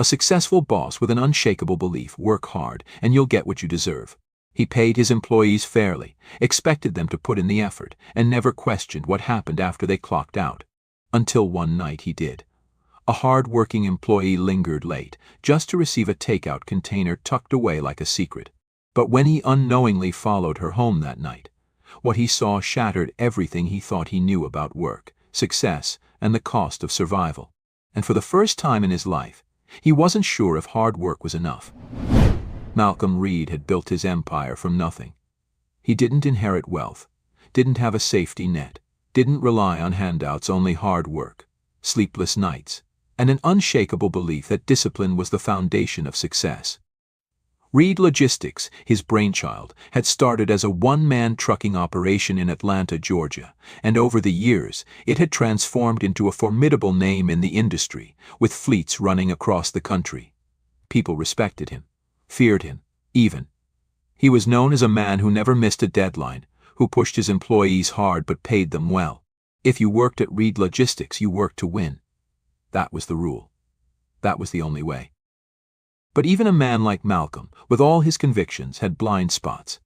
A successful boss with an unshakable belief: work hard and you'll get what you deserve. He paid his employees fairly, expected them to put in the effort, and never questioned what happened after they clocked out. Until one night he did. A hard-working employee lingered late, just to receive a takeout container tucked away like a secret. But when he unknowingly followed her home that night, what he saw shattered everything he thought he knew about work, success, and the cost of survival. And for the first time in his life, he wasn't sure if hard work was enough. Malcolm Reed had built his empire from nothing. He didn't inherit wealth, didn't have a safety net, didn't rely on handouts, only hard work, sleepless nights, and an unshakable belief that discipline was the foundation of success. Reed Logistics, his brainchild, had started as a one-man trucking operation in Atlanta, Georgia, and over the years, it had transformed into a formidable name in the industry, with fleets running across the country. People respected him, feared him, even. He was known as a man who never missed a deadline, who pushed his employees hard but paid them well. If you worked at Reed Logistics, you worked to win. That was the rule. That was the only way. But even a man like Malcolm, with all his convictions, had blind spots.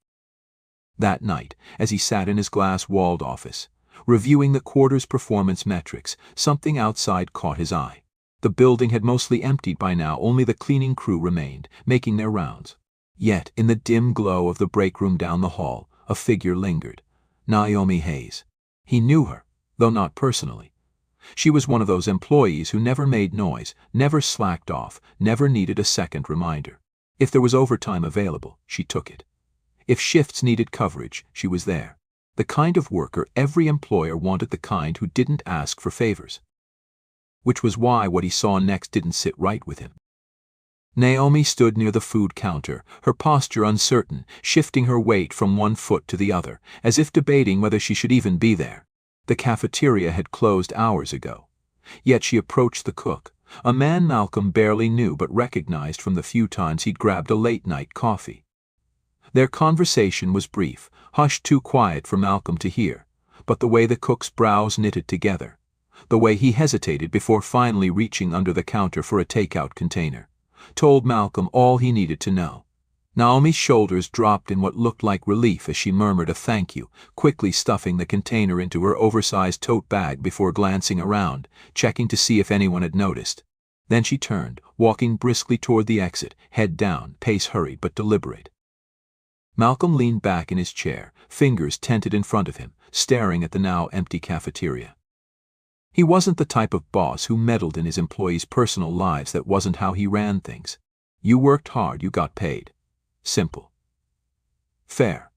That night, as he sat in his glass-walled office, reviewing the quarter's performance metrics, something outside caught his eye. The building had mostly emptied by now, only the cleaning crew remained, making their rounds. Yet, in the dim glow of the break room down the hall, a figure lingered: Naomi Hayes. He knew her, though not personally. She was one of those employees who never made noise, never slacked off, never needed a second reminder. If there was overtime available, she took it. If shifts needed coverage, she was there. The kind of worker every employer wanted, the kind who didn't ask for favors. Which was why what he saw next didn't sit right with him. Naomi stood near the food counter, her posture uncertain, shifting her weight from one foot to the other, as if debating whether she should even be there. The cafeteria had closed hours ago. Yet she approached the cook, a man Malcolm barely knew but recognized from the few times he'd grabbed a late-night coffee. Their conversation was brief, hushed, too quiet for Malcolm to hear, but the way the cook's brows knitted together, the way he hesitated before finally reaching under the counter for a takeout container, told Malcolm all he needed to know. Naomi's shoulders dropped in what looked like relief as she murmured a thank you, quickly stuffing the container into her oversized tote bag before glancing around, checking to see if anyone had noticed. Then she turned, walking briskly toward the exit, head down, pace hurried but deliberate. Malcolm leaned back in his chair, fingers tented in front of him, staring at the now empty cafeteria. He wasn't the type of boss who meddled in his employees' personal lives. That wasn't how he ran things. You worked hard, you got paid. Simple. Fair.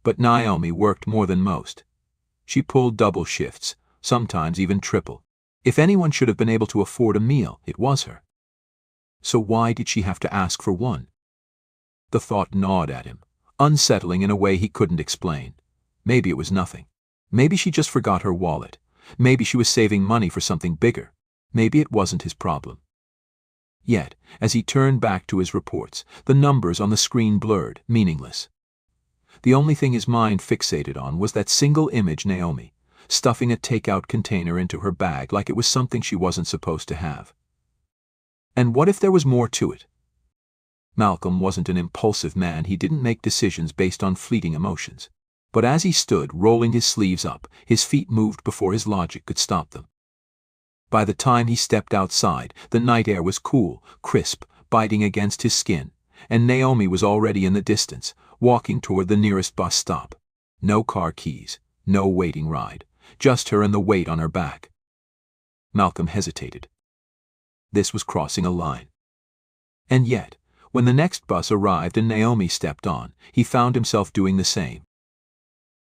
But Naomi worked more than most. She pulled double shifts, sometimes even triple. If anyone should have been able to afford a meal, it was her. So why did she have to ask for one? The thought gnawed at him, unsettling in a way he couldn't explain. Maybe it was nothing. Maybe she just forgot her wallet. Maybe she was saving money for something bigger. Maybe it wasn't his problem. Yet, as he turned back to his reports, the numbers on the screen blurred, meaningless. The only thing his mind fixated on was that single image: Naomi, stuffing a takeout container into her bag like it was something she wasn't supposed to have. And what if there was more to it? Malcolm wasn't an impulsive man. He didn't make decisions based on fleeting emotions. But as he stood, rolling his sleeves up, his feet moved before his logic could stop them. By the time he stepped outside, the night air was cool, crisp, biting against his skin, and Naomi was already in the distance, walking toward the nearest bus stop. No car keys, no waiting ride, just her and the weight on her back. Malcolm hesitated. This was crossing a line. And yet, when the next bus arrived and Naomi stepped on, he found himself doing the same.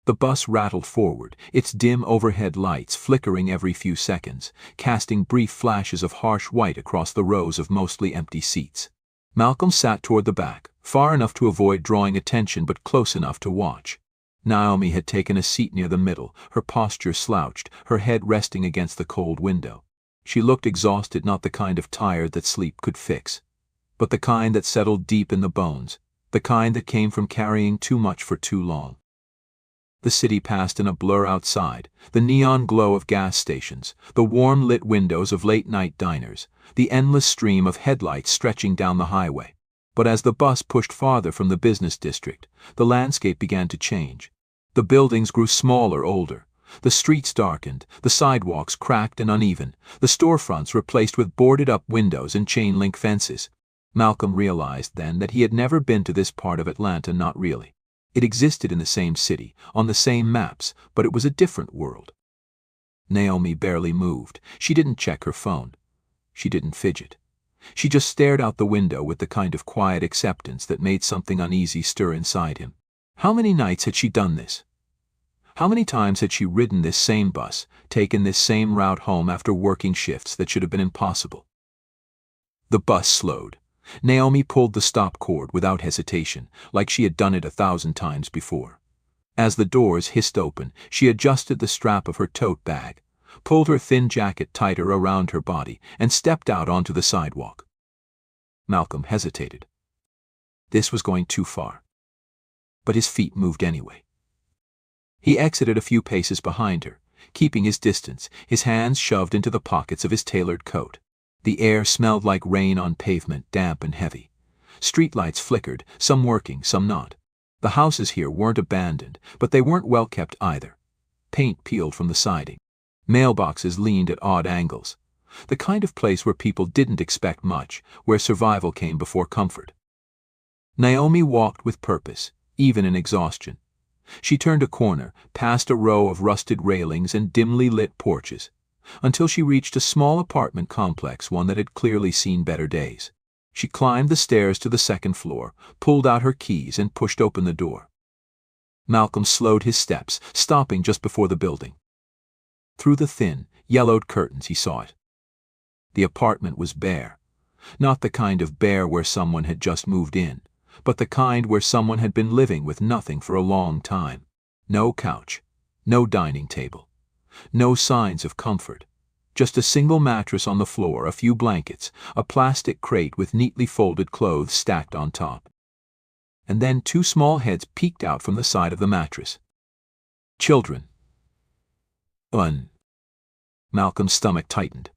The bus rattled forward, its dim overhead lights flickering every few seconds, casting brief flashes of harsh white across the rows of mostly empty seats. Malcolm sat toward the back, far enough to avoid drawing attention but close enough to watch. Naomi had taken a seat near the middle, her posture slouched, her head resting against the cold window. She looked exhausted, not the kind of tired that sleep could fix, but the kind that settled deep in the bones, the kind that came from carrying too much for too long. The city passed in a blur outside, the neon glow of gas stations, the warm lit windows of late-night diners, the endless stream of headlights stretching down the highway. But as the bus pushed farther from the business district, the landscape began to change. The buildings grew smaller, older. The streets darkened, the sidewalks cracked and uneven, the storefronts replaced with boarded-up windows and chain-link fences. Malcolm realized then that he had never been to this part of Atlanta, not really. It existed in the same city, on the same maps, but it was a different world. Naomi barely moved. She didn't check her phone. She didn't fidget. She just stared out the window with the kind of quiet acceptance that made something uneasy stir inside him. How many nights had she done this? How many times had she ridden this same bus, taken this same route home after working shifts that should have been impossible? The bus slowed. Naomi pulled the stop cord without hesitation, like she had done it 1,000 times before. As the doors hissed open, she adjusted the strap of her tote bag, pulled her thin jacket tighter around her body, and stepped out onto the sidewalk. Malcolm hesitated. This was going too far. But his feet moved anyway. He exited a few paces behind her, keeping his distance, his hands shoved into the pockets of his tailored coat. The air smelled like rain on pavement, damp and heavy. Streetlights flickered, some working, some not. The houses here weren't abandoned, but they weren't well kept either. Paint peeled from the siding. Mailboxes leaned at odd angles. The kind of place where people didn't expect much, where survival came before comfort. Naomi walked with purpose, even in exhaustion. She turned a corner, past a row of rusted railings and dimly lit porches, until she reached a small apartment complex, one that had clearly seen better days. She climbed the stairs to the second floor, pulled out her keys and pushed open the door. Malcolm slowed his steps, stopping just before the building. Through the thin, yellowed curtains he saw it. The apartment was bare. Not the kind of bare where someone had just moved in, but the kind where someone had been living with nothing for a long time. No couch, no dining table, no signs of comfort. Just a single mattress on the floor, a few blankets, a plastic crate with neatly folded clothes stacked on top. And then 2 small heads peeked out from the side of the mattress. Children. Malcolm's stomach tightened.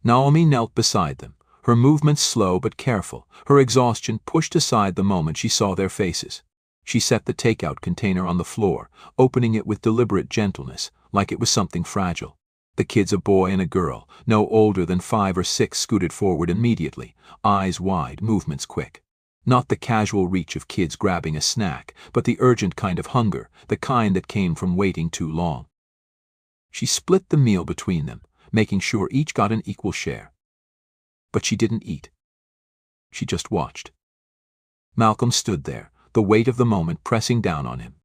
Naomi knelt beside them, her movements slow but careful, her exhaustion pushed aside the moment she saw their faces. She set the takeout container on the floor, opening it with deliberate gentleness, like it was something fragile. The kids, a boy and a girl, no older than 5 or 6, scooted forward immediately, eyes wide, movements quick. Not the casual reach of kids grabbing a snack, but the urgent kind of hunger, the kind that came from waiting too long. She split the meal between them, making sure each got an equal share. But she didn't eat. She just watched. Malcolm stood there, the weight of the moment pressing down on him.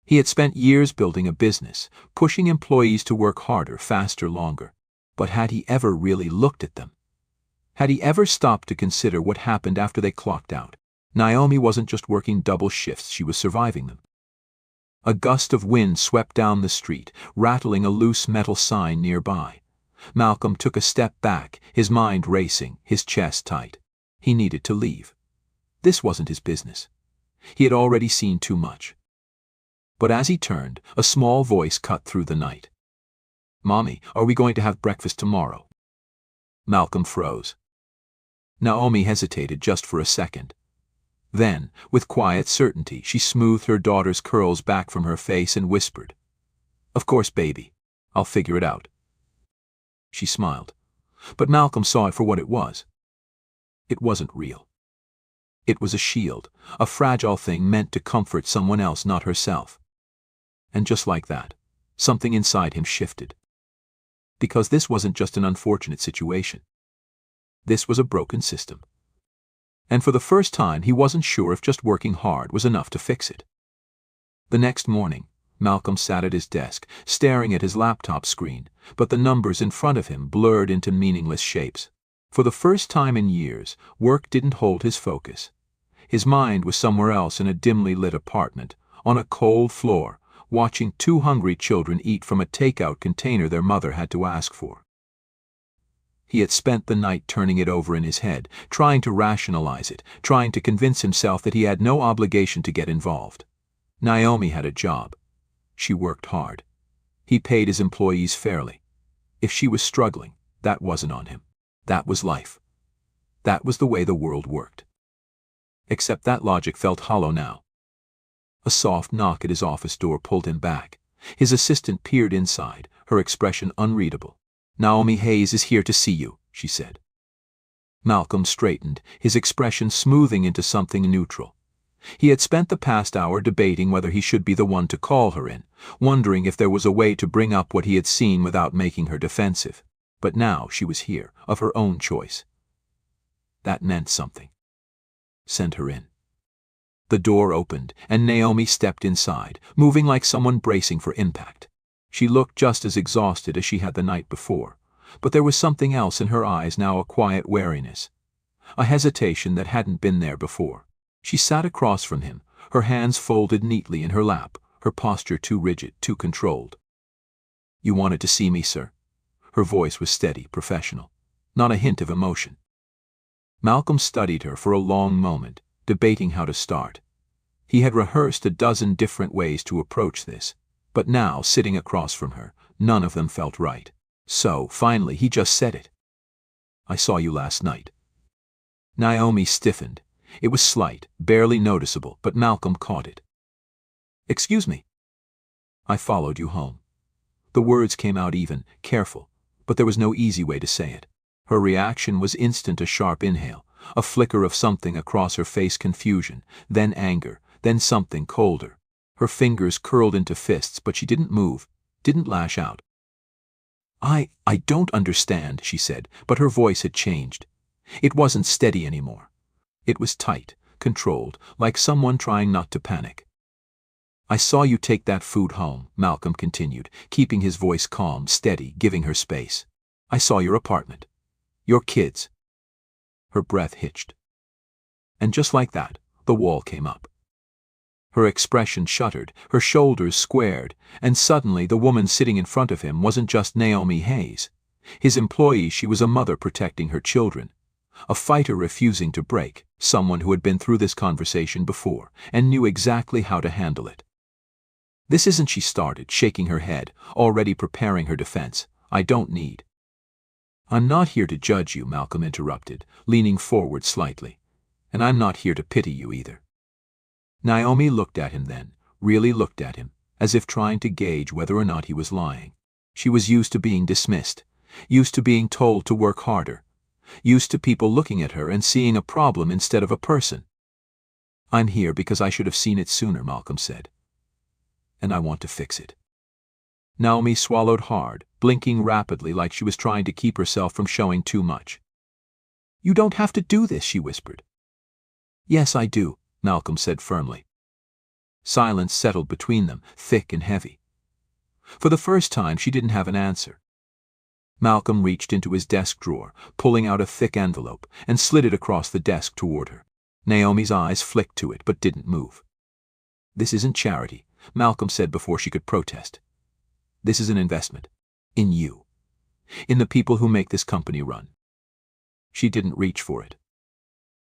He had spent years building a business, pushing employees to work harder, faster, longer. But had he ever really looked at them? Had he ever stopped to consider what happened after they clocked out? Naomi wasn't just working double shifts, she was surviving them. A gust of wind swept down the street, rattling a loose metal sign nearby. Malcolm took a step back, his mind racing, his chest tight. He needed to leave. This wasn't his business. He had already seen too much. But as he turned, a small voice cut through the night. "Mommy, are we going to have breakfast tomorrow?" Malcolm froze. Naomi hesitated just for a second. Then, with quiet certainty, she smoothed her daughter's curls back from her face and whispered, "Of course, baby. I'll figure it out." She smiled, but Malcolm saw it for what it was. It wasn't real. It was a shield, a fragile thing meant to comfort someone else, not herself. And just like that, something inside him shifted. Because this wasn't just an unfortunate situation. This was a broken system. And for the first time, he wasn't sure if just working hard was enough to fix it. The next morning, Malcolm sat at his desk, staring at his laptop screen, but the numbers in front of him blurred into meaningless shapes. For the first time in years, work didn't hold his focus. His mind was somewhere else, in a dimly lit apartment, on a cold floor, watching 2 hungry children eat from a takeout container their mother had to ask for. He had spent the night turning it over in his head, trying to rationalize it, trying to convince himself that he had no obligation to get involved. Naomi had a job. She worked hard. He paid his employees fairly. If she was struggling, that wasn't on him. That was life. That was the way the world worked. Except that logic felt hollow now. A soft knock at his office door pulled him back. His assistant peered inside, her expression unreadable. "Naomi Hayes is here to see you," she said. Malcolm straightened, his expression smoothing into something neutral. He had spent the past hour debating whether he should be the one to call her in, wondering if there was a way to bring up what he had seen without making her defensive. But now she was here, of her own choice. That meant something. Send her in. The door opened, and Naomi stepped inside, moving like someone bracing for impact. She looked just as exhausted as she had the night before, but there was something else in her eyes now, a quiet wariness, a hesitation that hadn't been there before. She sat across from him, her hands folded neatly in her lap, her posture too rigid, too controlled. "You wanted to see me, sir?" Her voice was steady, professional, not a hint of emotion. Malcolm studied her for a long moment, debating how to start. He had rehearsed a dozen different ways to approach this, but now, sitting across from her, none of them felt right. So, finally, he just said it. "I saw you last night." Naomi stiffened. It was slight, barely noticeable, but Malcolm caught it. "Excuse me." "I followed you home." The words came out even, careful, but there was no easy way to say it. Her reaction was instant, a sharp inhale, a flicker of something across her face, confusion, then anger, then something colder. Her fingers curled into fists, but she didn't move, didn't lash out. I don't understand," she said, but her voice had changed. It wasn't steady anymore. It was tight, controlled, like someone trying not to panic. "I saw you take that food home," Malcolm continued, keeping his voice calm, steady, giving her space. "I saw your apartment. Your kids." Her breath hitched. And just like that, the wall came up. Her expression shuttered, her shoulders squared, and suddenly the woman sitting in front of him wasn't just Naomi Hayes. His employee, she was a mother protecting her children. A fighter refusing to break, someone who had been through this conversation before and knew exactly how to handle it. "This isn't," she started, shaking her head, already preparing her defense. "I don't need." "I'm not here to judge you," Malcolm interrupted, leaning forward slightly. "And I'm not here to pity you either." Naomi looked at him then, really looked at him, as if trying to gauge whether or not he was lying. She was used to being dismissed, used to being told to work harder, used to people looking at her and seeing a problem instead of a person. "I'm here because I should have seen it sooner," Malcolm said. "And I want to fix it." Naomi swallowed hard, blinking rapidly like she was trying to keep herself from showing too much. "You don't have to do this," she whispered. "Yes, I do," Malcolm said firmly. Silence settled between them, thick and heavy. For the first time, she didn't have an answer. Malcolm reached into his desk drawer, pulling out a thick envelope, and slid it across the desk toward her. Naomi's eyes flicked to it, but didn't move. "This isn't charity," Malcolm said before she could protest. "This is an investment. In you. In the people who make this company run." She didn't reach for it.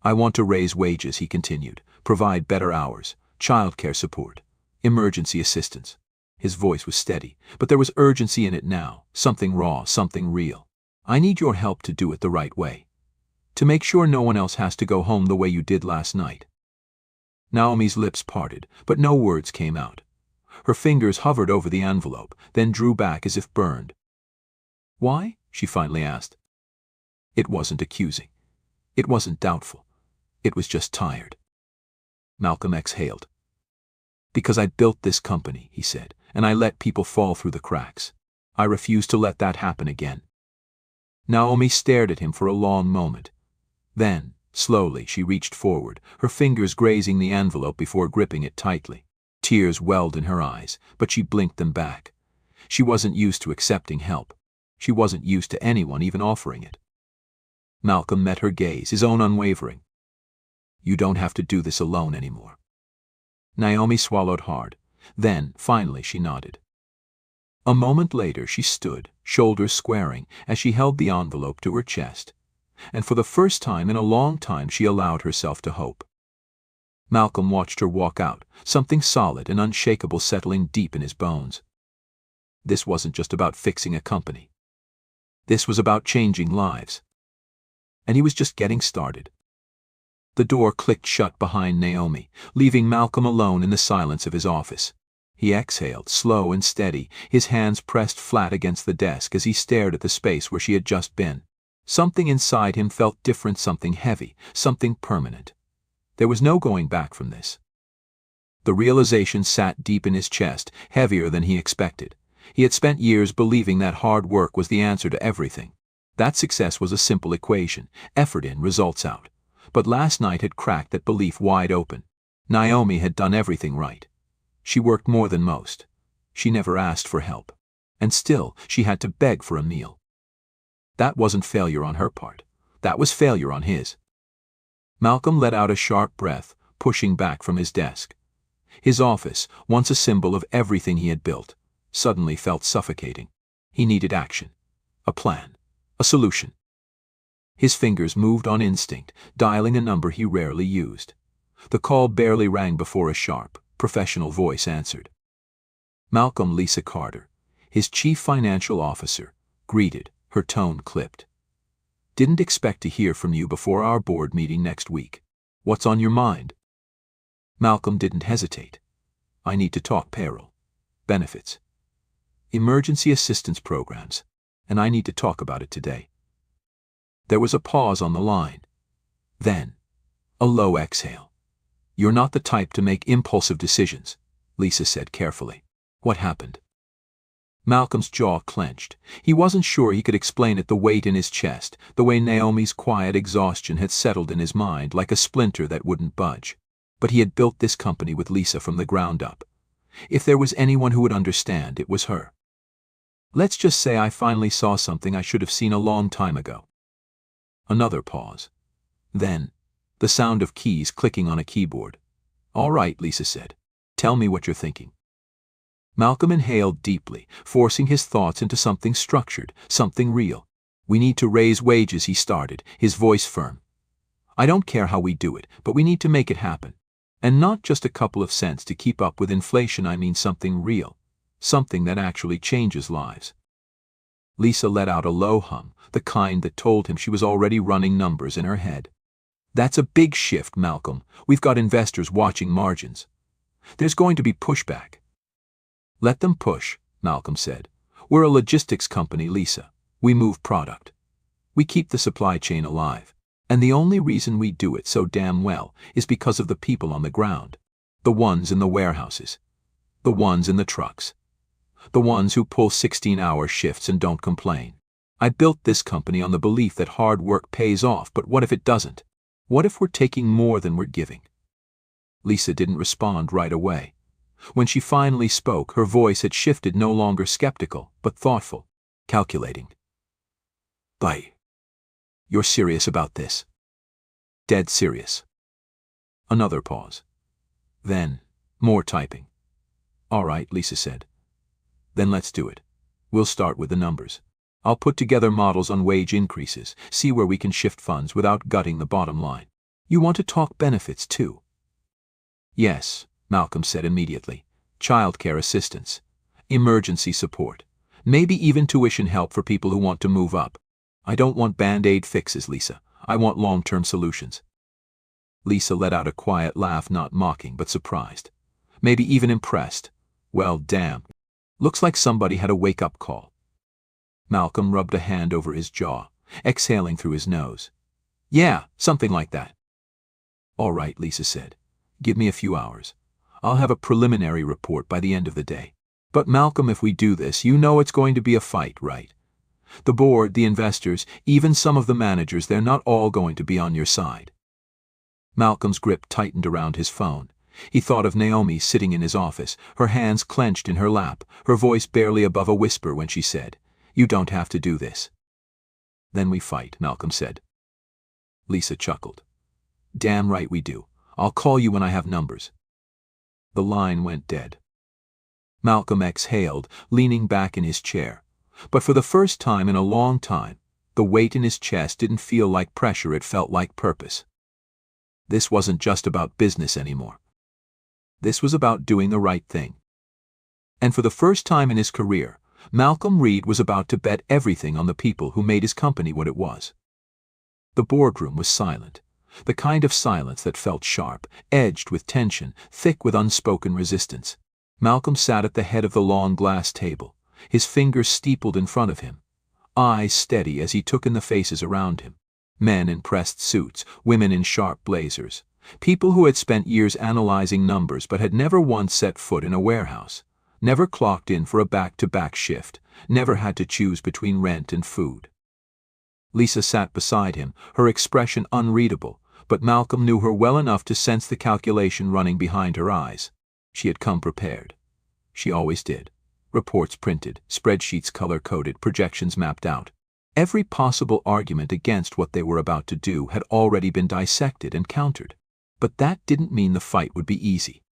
"I want to raise wages," he continued, "provide better hours, childcare support, emergency assistance." His voice was steady, but there was urgency in it now, something raw, something real. "I need your help to do it the right way. To make sure no one else has to go home the way you did last night." Naomi's lips parted, but no words came out. Her fingers hovered over the envelope, then drew back as if burned. "Why?" she finally asked. It wasn't accusing. It wasn't doubtful. It was just tired. Malcolm exhaled. "Because I built this company," he said, "and I let people fall through the cracks. I refuse to let that happen again." Naomi stared at him for a long moment. Then, slowly, she reached forward, her fingers grazing the envelope before gripping it tightly. Tears welled in her eyes, but she blinked them back. She wasn't used to accepting help. She wasn't used to anyone even offering it. Malcolm met her gaze, his own unwavering. "You don't have to do this alone anymore." Naomi swallowed hard. Then, finally, she nodded. A moment later, she stood, shoulders squaring, as she held the envelope to her chest. And for the first time in a long time, she allowed herself to hope. Malcolm watched her walk out, something solid and unshakable settling deep in his bones. This wasn't just about fixing a company. This was about changing lives. And he was just getting started. The door clicked shut behind Naomi, leaving Malcolm alone in the silence of his office. He exhaled, slow and steady, his hands pressed flat against the desk as he stared at the space where she had just been. Something inside him felt different, something heavy, something permanent. There was no going back from this. The realization sat deep in his chest, heavier than he expected. He had spent years believing that hard work was the answer to everything. That success was a simple equation, effort in, results out. But last night had cracked that belief wide open. Naomi had done everything right. She worked more than most. She never asked for help. And still, she had to beg for a meal. That wasn't failure on her part. That was failure on his. Malcolm let out a sharp breath, pushing back from his desk. His office, once a symbol of everything he had built, suddenly felt suffocating. He needed action. A plan. A solution. His fingers moved on instinct, dialing a number he rarely used. The call barely rang before a sharp, professional voice answered. Malcolm, Lisa Carter, his chief financial officer, greeted, her tone clipped. Didn't expect to hear from you before our board meeting next week. What's on your mind? Malcolm didn't hesitate. I need to talk payroll, benefits, emergency assistance programs, and I need to talk about it today. There was a pause on the line. Then, a low exhale. You're not the type to make impulsive decisions, Lisa said carefully. What happened? Malcolm's jaw clenched. He wasn't sure he could explain it, the weight in his chest, the way Naomi's quiet exhaustion had settled in his mind like a splinter that wouldn't budge. But he had built this company with Lisa from the ground up. If there was anyone who would understand, it was her. Let's just say I finally saw something I should have seen a long time ago. Another pause. Then, the sound of keys clicking on a keyboard. All right, Lisa said. Tell me what you're thinking. Malcolm inhaled deeply, forcing his thoughts into something structured, something real. We need to raise wages, he started, his voice firm. I don't care how we do it, but we need to make it happen. And not just a couple of cents to keep up with inflation, I mean something real. Something that actually changes lives. Lisa let out a low hum, the kind that told him she was already running numbers in her head. That's a big shift, Malcolm. We've got investors watching margins. There's going to be pushback. Let them push, Malcolm said. We're a logistics company, Lisa. We move product. We keep the supply chain alive. And the only reason we do it so damn well is because of the people on the ground. The ones in the warehouses. The ones in the trucks. The ones who pull 16-hour shifts and don't complain. I built this company on the belief that hard work pays off, but what if it doesn't? What if we're taking more than we're giving? Lisa didn't respond right away. When she finally spoke, her voice had shifted, no longer skeptical, but thoughtful, calculating. Bye. You're serious about this? Dead serious. Another pause. Then, more typing. All right, Lisa said. Then let's do it. We'll start with the numbers. I'll put together models on wage increases, see where we can shift funds without gutting the bottom line. You want to talk benefits too? Yes, Malcolm said immediately. Childcare assistance, emergency support, maybe even tuition help for people who want to move up. I don't want band-aid fixes, Lisa. I want long-term solutions. Lisa let out a quiet laugh, not mocking but surprised. Maybe even impressed. Well, damn. Looks like somebody had a wake-up call. Malcolm rubbed a hand over his jaw, exhaling through his nose. Yeah, something like that. All right, Lisa said. Give me a few hours. I'll have a preliminary report by the end of the day. But Malcolm, if we do this, you know it's going to be a fight, right? The board, the investors, even some of the managers, they're not all going to be on your side. Malcolm's grip tightened around his phone. He thought of Naomi sitting in his office, her hands clenched in her lap, her voice barely above a whisper when she said, "You don't have to do this." Then we fight, Malcolm said. Lisa chuckled. Damn right we do. I'll call you when I have numbers. The line went dead. Malcolm exhaled, leaning back in his chair. But for the first time in a long time, the weight in his chest didn't feel like pressure, it felt like purpose. This wasn't just about business anymore. This was about doing the right thing. And for the first time in his career, Malcolm Reed was about to bet everything on the people who made his company what it was. The boardroom was silent, the kind of silence that felt sharp, edged with tension, thick with unspoken resistance. Malcolm sat at the head of the long glass table, his fingers steepled in front of him, eyes steady as he took in the faces around him. Men in pressed suits, women in sharp blazers, people who had spent years analyzing numbers but had never once set foot in a warehouse, never clocked in for a back-to-back shift, never had to choose between rent and food. Lisa sat beside him, her expression unreadable, but Malcolm knew her well enough to sense the calculation running behind her eyes. She had come prepared. She always did. Reports printed, spreadsheets color-coded, projections mapped out. Every possible argument against what they were about to do had already been dissected and countered. But that didn't mean the fight would be easy.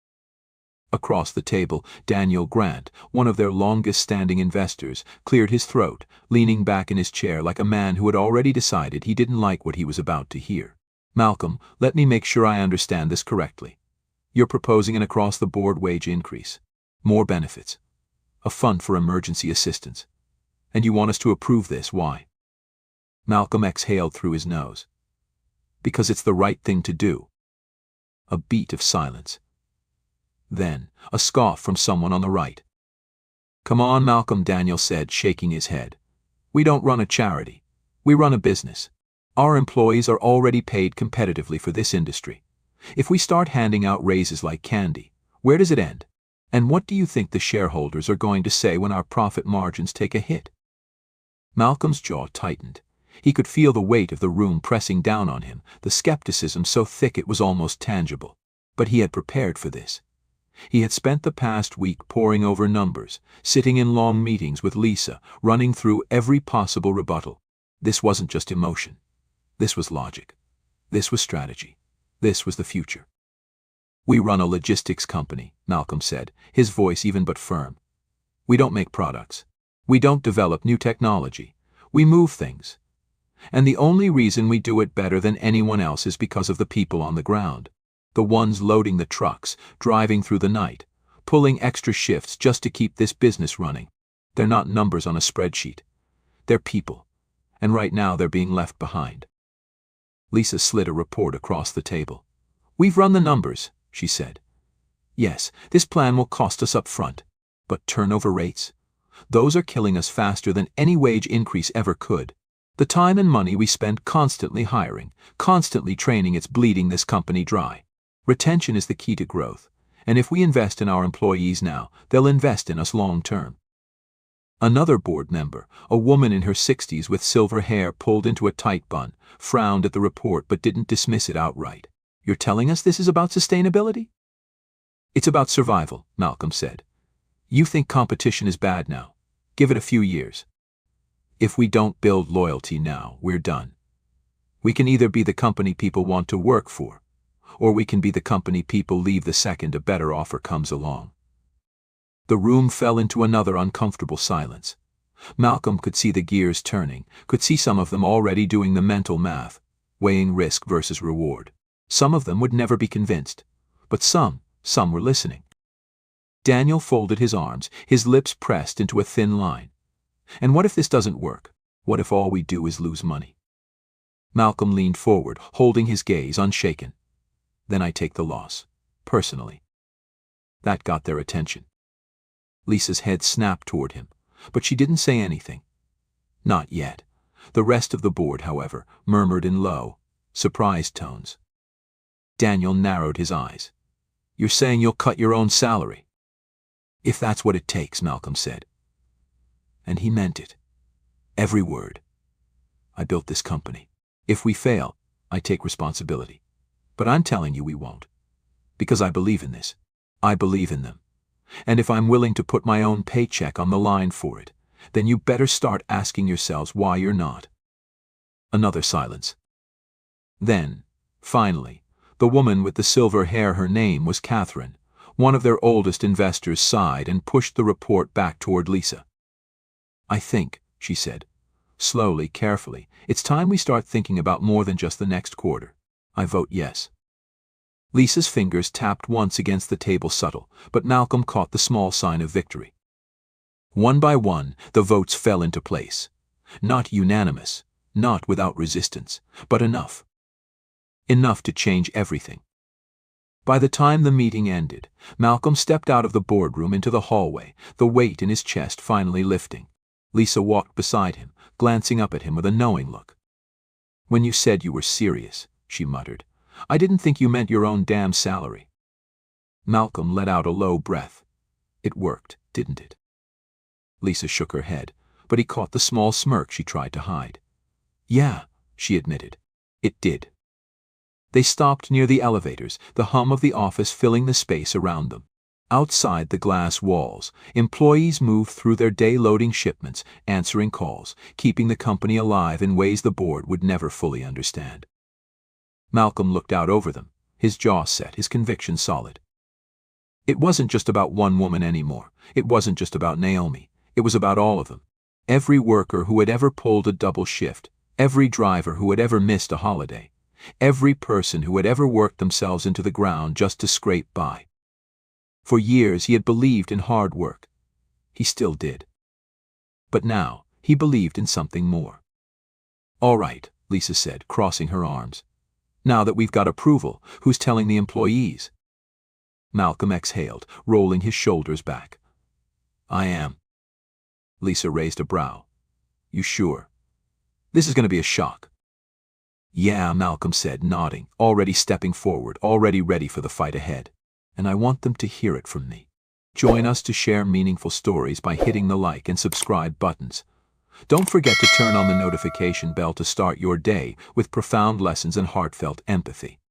Across the table, Daniel Grant, one of their longest-standing investors, cleared his throat, leaning back in his chair like a man who had already decided he didn't like what he was about to hear. Malcolm, let me make sure I understand this correctly. You're proposing an across-the-board wage increase, more benefits, a fund for emergency assistance. And you want us to approve this, why? Malcolm exhaled through his nose. Because it's the right thing to do. A beat of silence. Then, a scoff from someone on the right. Come on, Malcolm, Daniel said, shaking his head. We don't run a charity. We run a business. Our employees are already paid competitively for this industry. If we start handing out raises like candy, where does it end? And what do you think the shareholders are going to say when our profit margins take a hit? Malcolm's jaw tightened. He could feel the weight of the room pressing down on him, the skepticism so thick it was almost tangible. But he had prepared for this. He had spent the past week poring over numbers, sitting in long meetings with Lisa, running through every possible rebuttal. This wasn't just emotion. This was logic. This was strategy. This was the future. We run a logistics company, Malcolm said, his voice even but firm. We don't make products. We don't develop new technology. We move things. And the only reason we do it better than anyone else is because of the people on the ground. The ones loading the trucks, driving through the night, pulling extra shifts just to keep this business running. They're not numbers on a spreadsheet. They're people. And right now they're being left behind. Lisa slid a report across the table. We've run the numbers, she said. Yes, this plan will cost us up front. But turnover rates? Those are killing us faster than any wage increase ever could. The time and money we spend constantly hiring, constantly training, it's bleeding this company dry. Retention is the key to growth, and if we invest in our employees now, they'll invest in us long term. Another board member, a woman in her 60s with silver hair pulled into a tight bun, frowned at the report but didn't dismiss it outright. You're telling us this is about sustainability? It's about survival, Malcolm said. You think competition is bad now. Give it a few years. If we don't build loyalty now, we're done. We can either be the company people want to work for, or we can be the company people leave the second a better offer comes along. The room fell into another uncomfortable silence. Malcolm could see the gears turning, could see some of them already doing the mental math, weighing risk versus reward. Some of them would never be convinced, but some were listening. Daniel folded his arms, his lips pressed into a thin line. And what if this doesn't work? What if all we do is lose money? Malcolm leaned forward, holding his gaze unshaken. Then I take the loss, personally. That got their attention. Lisa's head snapped toward him, but she didn't say anything. Not yet. The rest of the board, however, murmured in low, surprised tones. Daniel narrowed his eyes. You're saying you'll cut your own salary? If that's what it takes, Malcolm said. And he meant it. Every word. I built this company. If we fail, I take responsibility. But I'm telling you we won't. Because I believe in this. I believe in them. And if I'm willing to put my own paycheck on the line for it, then you better start asking yourselves why you're not. Another silence. Then, finally, the woman with the silver hair, her name was Catherine, one of their oldest investors, sighed and pushed the report back toward Lisa. I think, she said, slowly, carefully, it's time we start thinking about more than just the next quarter. I vote yes. Lisa's fingers tapped once against the table subtle, but Malcolm caught the small sign of victory. One by one, the votes fell into place. Not unanimous, not without resistance, but enough. Enough to change everything. By the time the meeting ended, Malcolm stepped out of the boardroom into the hallway, the weight in his chest finally lifting. Lisa walked beside him, glancing up at him with a knowing look. "When you said you were serious," she muttered, "I didn't think you meant your own damn salary." Malcolm let out a low breath. It worked, didn't it? Lisa shook her head, but he caught the small smirk she tried to hide. "Yeah," she admitted. "It did." They stopped near the elevators, the hum of the office filling the space around them. Outside the glass walls, employees moved through their day loading shipments, answering calls, keeping the company alive in ways the board would never fully understand. Malcolm looked out over them, his jaw set, his conviction solid. It wasn't just about one woman anymore. It wasn't just about Naomi. It was about all of them. Every worker who had ever pulled a double shift, every driver who had ever missed a holiday, every person who had ever worked themselves into the ground just to scrape by. For years he had believed in hard work. He still did. But now he believed in something more. "All right," Lisa said, crossing her arms. "Now that we've got approval, who's telling the employees?" Malcolm exhaled, rolling his shoulders back. "I am." Lisa raised a brow. "You sure? This is going to be a shock." "Yeah," Malcolm said, nodding, already stepping forward, already ready for the fight ahead. "And I want them to hear it from me." Join us to share meaningful stories by hitting the like and subscribe buttons. Don't forget to turn on the notification bell to start your day with profound lessons and heartfelt empathy.